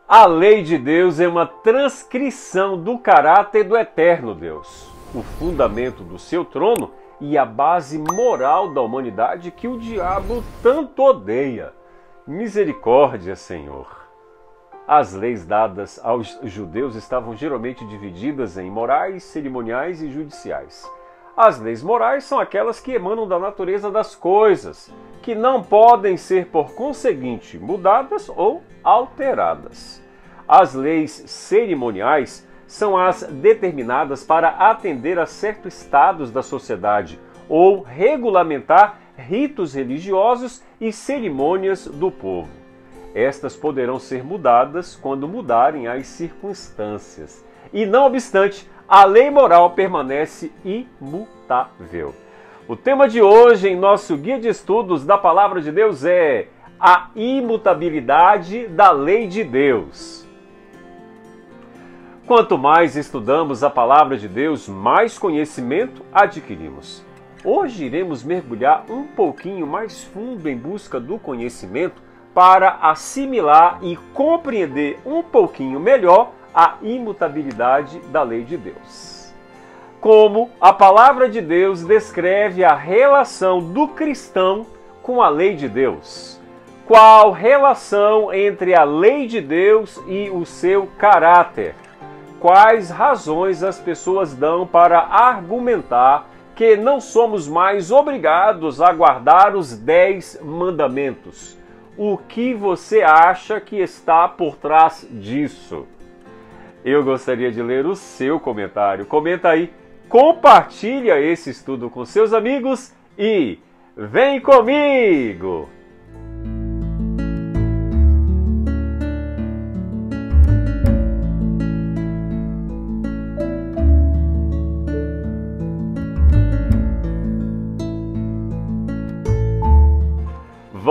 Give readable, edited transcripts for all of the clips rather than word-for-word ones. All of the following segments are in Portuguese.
A lei de Deus é uma transcrição do caráter do eterno Deus, o fundamento do seu trono e a base moral da humanidade que o diabo tanto odeia. Misericórdia, Senhor! As leis dadas aos judeus estavam geralmente divididas em morais, cerimoniais e judiciais. As leis morais são aquelas que emanam da natureza das coisas, que não podem ser, por conseguinte, mudadas ou alteradas. As leis cerimoniais são as determinadas para atender a certos estados da sociedade ou regulamentar ritos religiosos e cerimônias do povo. Estas poderão ser mudadas quando mudarem as circunstâncias. E não obstante, a lei moral permanece imutável. O tema de hoje em nosso guia de estudos da Palavra de Deus é a imutabilidade da lei de Deus. Quanto mais estudamos a Palavra de Deus, mais conhecimento adquirimos. Hoje iremos mergulhar um pouquinho mais fundo em busca do conhecimento para assimilar e compreender um pouquinho melhor a imutabilidade da lei de Deus. Como a Palavra de Deus descreve a relação do cristão com a lei de Deus? Qual relação entre a lei de Deus e o seu caráter? Quais razões as pessoas dão para argumentar que não somos mais obrigados a guardar os 10 mandamentos? O que você acha que está por trás disso? Eu gostaria de ler o seu comentário. Comenta aí, compartilha esse estudo com seus amigos e vem comigo!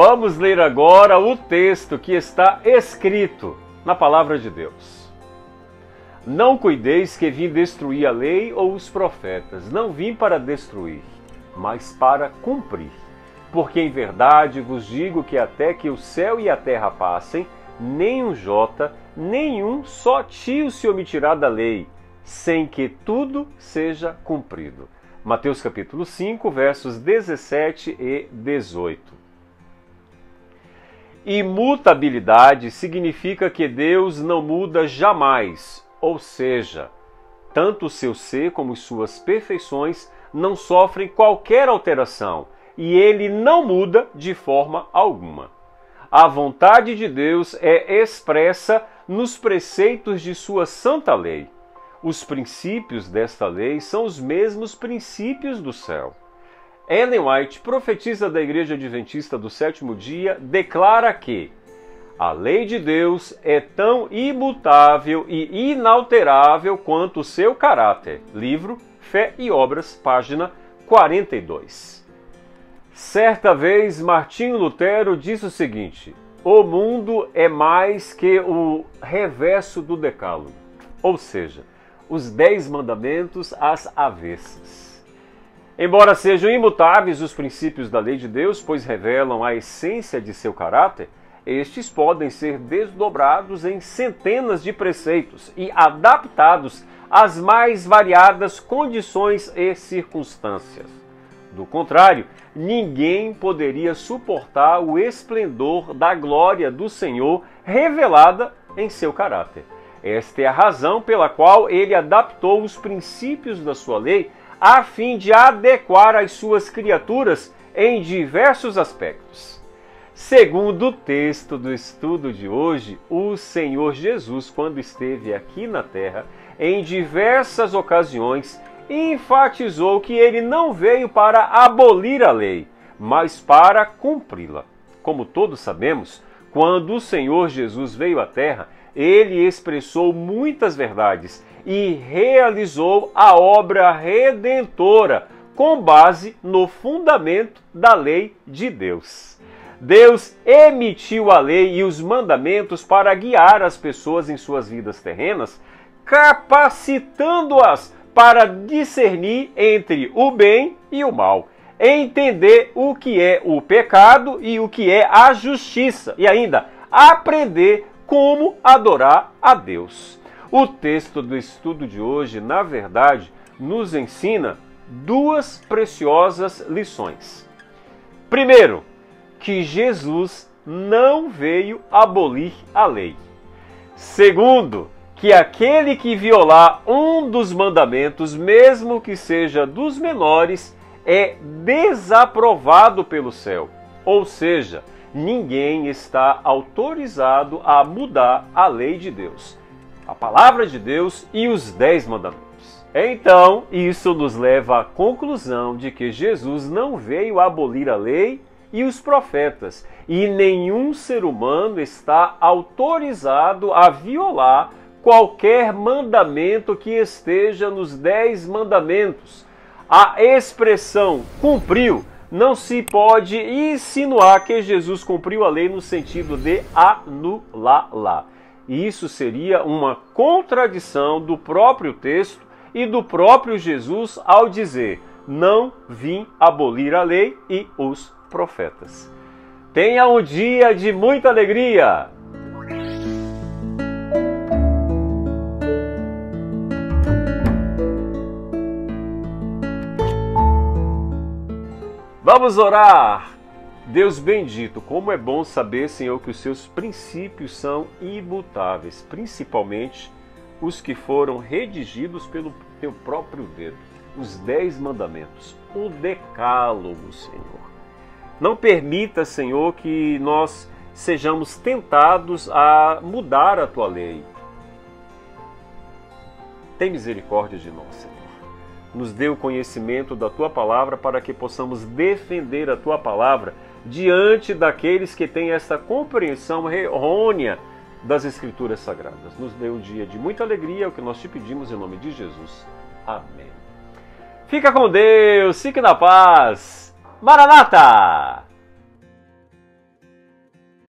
Vamos ler agora o texto que está escrito na Palavra de Deus. Não cuideis que vim destruir a lei ou os profetas. Não vim para destruir, mas para cumprir. Porque em verdade vos digo que até que o céu e a terra passem, nem um jota, nem um só tio se omitirá da lei, sem que tudo seja cumprido. Mateus capítulo 5, versos 17 e 18. Imutabilidade significa que Deus não muda jamais, ou seja, tanto o seu ser como suas perfeições não sofrem qualquer alteração e ele não muda de forma alguma. A vontade de Deus é expressa nos preceitos de sua santa lei. Os princípios desta lei são os mesmos princípios do céu. Ellen White, profetisa da Igreja Adventista do Sétimo Dia, declara que a lei de Deus é tão imutável e inalterável quanto o seu caráter. Livro Fé e Obras, página 42. Certa vez, Martinho Lutero disse o seguinte: o mundo é mais que o reverso do decálogo, ou seja, os 10 mandamentos às avessas. Embora sejam imutáveis os princípios da lei de Deus, pois revelam a essência de seu caráter, estes podem ser desdobrados em centenas de preceitos e adaptados às mais variadas condições e circunstâncias. Do contrário, ninguém poderia suportar o esplendor da glória do Senhor revelada em seu caráter. Esta é a razão pela qual ele adaptou os princípios da sua lei a fim de adequar as suas criaturas em diversos aspectos. Segundo o texto do estudo de hoje, o Senhor Jesus, quando esteve aqui na terra, em diversas ocasiões, enfatizou que ele não veio para abolir a lei, mas para cumpri-la. Como todos sabemos, quando o Senhor Jesus veio à terra, ele expressou muitas verdades e realizou a obra redentora com base no fundamento da lei de Deus. Deus emitiu a lei e os mandamentos para guiar as pessoas em suas vidas terrenas, capacitando-as para discernir entre o bem e o mal, entender o que é o pecado e o que é a justiça, e ainda aprender como adorar a Deus. O texto do estudo de hoje, na verdade, nos ensina duas preciosas lições. Primeiro, que Jesus não veio abolir a lei. Segundo, que aquele que violar um dos mandamentos, mesmo que seja dos menores, é desaprovado pelo céu. Ou seja, ninguém está autorizado a mudar a lei de Deus, a palavra de Deus e os 10 mandamentos. Então, isso nos leva à conclusão de que Jesus não veio abolir a lei e os profetas, e nenhum ser humano está autorizado a violar qualquer mandamento que esteja nos 10 mandamentos. A expressão cumpriu não se pode insinuar que Jesus cumpriu a lei no sentido de anulá-la. Isso seria uma contradição do próprio texto e do próprio Jesus ao dizer: não vim abolir a lei e os profetas. Tenha um dia de muita alegria! Vamos orar! Deus bendito, como é bom saber, Senhor, que os seus princípios são imutáveis, principalmente os que foram redigidos pelo teu próprio dedo, os 10 mandamentos, o decálogo, Senhor. Não permita, Senhor, que nós sejamos tentados a mudar a tua lei. Tem misericórdia de nós, Senhor. Nos dê o conhecimento da tua palavra para que possamos defender a tua palavra diante daqueles que têm essa compreensão errônea das Escrituras Sagradas. Nos dê um dia de muita alegria, é o que nós te pedimos em nome de Jesus. Amém. Fica com Deus, fique na paz. Maranata!